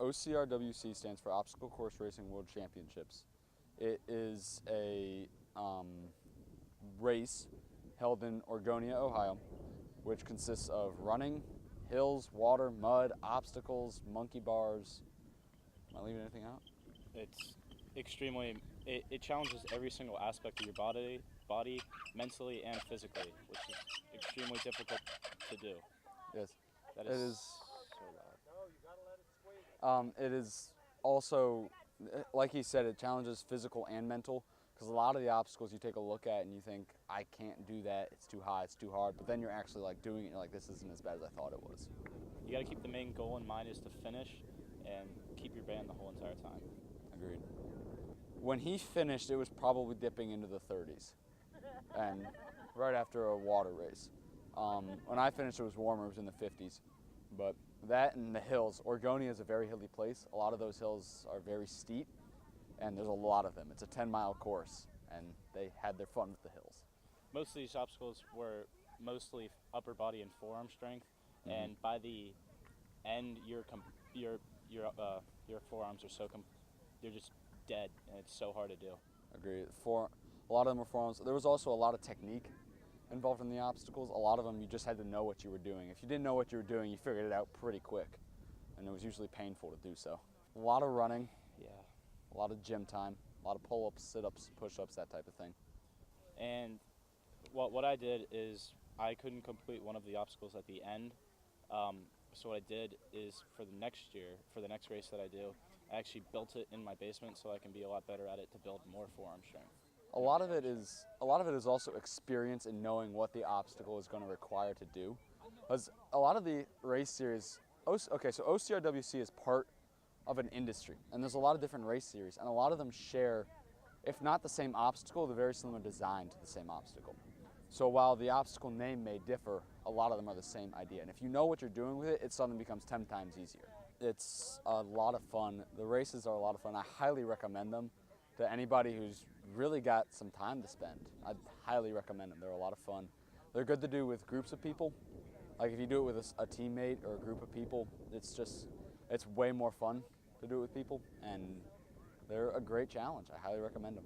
OCRWC stands for Obstacle Course Racing World Championships. It is a race held in Oregonia, Ohio, which consists of running, hills, water, mud, obstacles, monkey bars. Am I leaving anything out? It's it challenges every single aspect of your body, mentally and physically, which is extremely difficult to do. Yes. That It is is. so loud. It is also, like he said, it challenges physical and mental, because a lot of the obstacles you take a look at and you think, I can't do that, it's too high, it's too hard, but then you're actually like doing it and you're like, this isn't as bad as I thought it was. You got to keep the main goal in mind is to finish and keep your band the whole entire time. Agreed. When he finished, it was probably dipping into the 30s, and right after a water race. When I finished, it was warmer, it was in the 50s. But that and the hills, Oregonia is a very hilly place. A lot of those hills are very steep, and there's a lot of them. It's a 10-mile course, and they had their fun with the hills. Most of these obstacles were mostly upper body and forearm strength, and by the end, your forearms are they're just dead, and it's so hard to do. Agreed. A lot of them were forearms. There was also a lot of technique involved in the obstacles. A lot of them you just had to know what you were doing. If you didn't know what you were doing, you figured it out pretty quick, and it was usually painful to do so. A lot of running, Yeah. a lot of gym time, a lot of pull-ups, sit-ups, push-ups, that type of thing. And what I did is I couldn't complete one of the obstacles at the end. So what I did is for the next year, for the next race that I do, I actually built it in my basement so I can be a lot better at it to build more forearm strength. A lot of it is also experience in knowing what the obstacle is going to require to do. Because a lot of the race series, okay, so OCRWC is part of an industry, and there's a lot of different race series, and a lot of them share, if not the same obstacle, the very similar design to the same obstacle. So while the obstacle name may differ, a lot of them are the same idea. And if you know what you're doing with it, it suddenly becomes 10 times easier. It's a lot of fun. The races are a lot of fun. I highly recommend them to anybody who's really got some time to spend. I'd highly recommend them. They're a lot of fun. They're good to do with groups of people. Like if you do it with a teammate or a group of people, it's way more fun to do it with people, and they're a great challenge. I highly recommend them.